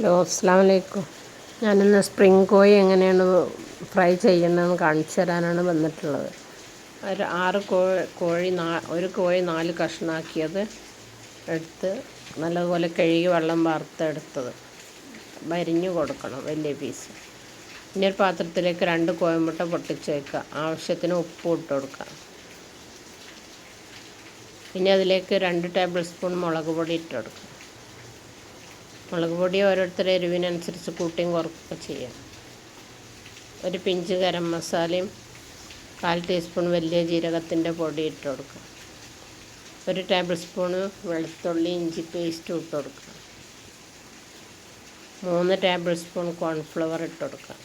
Hello, അസ്സലാമു അലൈക്കും. ഞാനിന്ന് സ്പ്രിംഗ് കോഴി എങ്ങനെയാണ് ഫ്രൈ ചെയ്യുന്നതെന്ന് കാണിച്ചു തരാനാണ് വന്നിട്ടുള്ളത്. ഒരു 6 ഒരു കോഴി 4 കഷ്ണമാക്കിയത് എടുത്ത് നല്ലതുപോലെ കഴുകി വെള്ളം വാർത്തെടുത്തത് വരിഞ്ഞു കൊടുക്കണം, വലിയ പീസ്. ഇനി ഒരു പാത്രത്തിലേക്ക് 2 കോഴിമുട്ട പൊട്ടിച്ച് വയ്ക്കുക. ആവശ്യത്തിന് ഉപ്പ് ഇട്ട് കൊടുക്കുക. ഇനി അതിലേക്ക് 2 ടേബിൾ സ്പൂൺ മുളക് പൊടി ഇട്ട് കൊടുക്കുക. മുളക് പൊടി ഓരോരുത്തരുടെ എരിവിനനുസരിച്ച് കൂട്ടിയും കുറക്കുകയൊക്കെ ചെയ്യാം. ഒരു പിഞ്ച് ഗരം മസാലയും 1/4 ടീസ്പൂൺ വലിയ ജീരകത്തിൻ്റെ പൊടി ഇട്ട് കൊടുക്കുക. 1 ടേബിൾ സ്പൂണ് വെളുത്തുള്ളി ഇഞ്ചി പേസ്റ്റ് ഇട്ട് കൊടുക്കുക. 3 ടേബിൾ സ്പൂൺ കോൺഫ്ലവർ ഇട്ട് കൊടുക്കുക.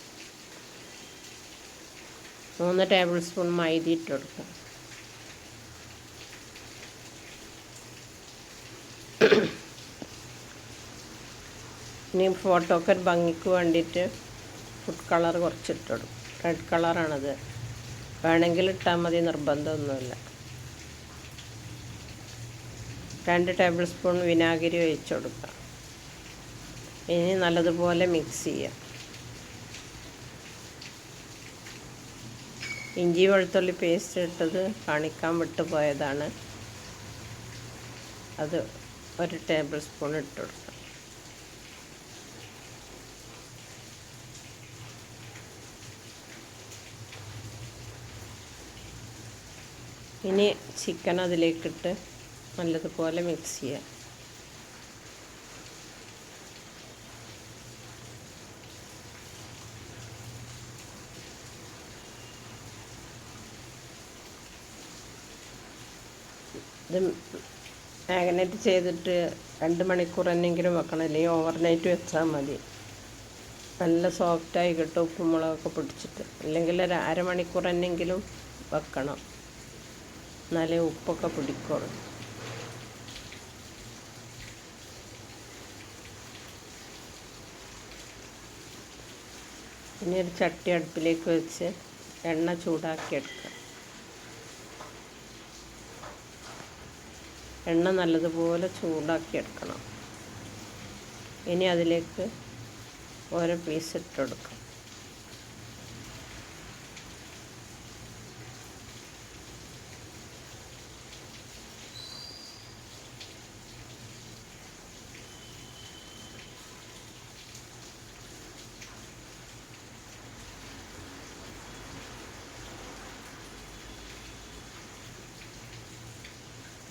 3 ടേബിൾ സ്പൂൺ മൈദ ഇട്ട് കൊടുക്കുക. ഇനി ഫോട്ടോക്ക് ഒരു ഭംഗിക്ക് വേണ്ടിയിട്ട് ഫുഡ് കളർ കുറച്ചിട്ട് കൊടുക്കും. റെഡ് കളറാണത്, വേണമെങ്കിൽ ഇട്ടാൽ മതി, നിർബന്ധമൊന്നുമില്ല. 2 ടേബിൾ സ്പൂൺ വിനാഗിരി ഒഴിച്ച് കൊടുക്കുക. ഇനി നല്ലതുപോലെ മിക്സ് ചെയ്യുക. ഇഞ്ചി വെളുത്തുള്ളി പേസ്റ്റ് ഇട്ടത് കാണിക്കാൻ വിട്ടുപോയതാണ്, അത് 1 ടേബിൾ സ്പൂൺ ഇട്ട് കൊടുക്കുക. ഇനി ചിക്കൻ അതിലേക്കിട്ട് നല്ലതുപോലെ മിക്സ് ചെയ്യുക. ഇത് മാഗ്നേറ്റ് ചെയ്തിട്ട് 2 മണിക്കൂർ എന്നെങ്കിലും വെക്കണം, അല്ലെങ്കിൽ ഓവർനൈറ്റ് വെച്ചാൽ മതി. നല്ല സോഫ്റ്റായി കിട്ടും, ഉപ്പും മുളകൊക്കെ പിടിച്ചിട്ട്. അല്ലെങ്കിൽ ഒരു അരമണിക്കൂർ എന്നെങ്കിലും വെക്കണം, എന്നാലേ ഉപ്പൊക്കെ പിടിക്കുള്ളൂ. ഇനി ഒരു ചട്ടി അടുപ്പിലേക്ക് വെച്ച് എണ്ണ ചൂടാക്കിയെടുക്കുക. എണ്ണ നല്ലതുപോലെ ചൂടാക്കിയെടുക്കണം. ഇനി അതിലേക്ക് ഓരോ പീസ് ഇട്ടെടുക്കാം.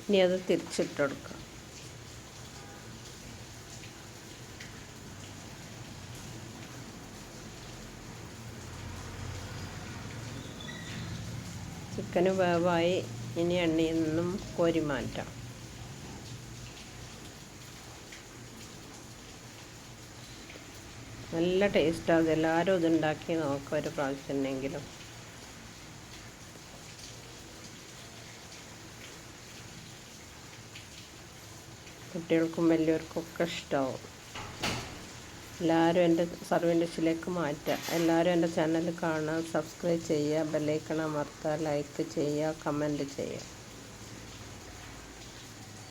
ഇനി അത് തിരിച്ചിട്ട് കൊടുക്കാം. ചിക്കന് വേവായി. ഇനി എണ്ണയിൽ നിന്നും കോരി മാറ്റാം. നല്ല ടേസ്റ്റാകും. എല്ലാവരും ഇതുണ്ടാക്കി നോക്കാം ഒരു പ്രാവശ്യമെങ്കിലും. കുട്ടികൾക്കും വലിയവർക്കൊക്കെ ഇഷ്ടമാവും. എല്ലാവരും എൻ്റെ സർവീസ് ഡിഷിലേക്ക് മാറ്റുക. എല്ലാവരും എൻ്റെ ചാനൽ കാണുക, സബ്സ്ക്രൈബ് ചെയ്യുക, ബെല്ലൈക്കൺ അമർത്തുക, ലൈക്ക് ചെയ്യുക, കമൻറ്റ് ചെയ്യുക.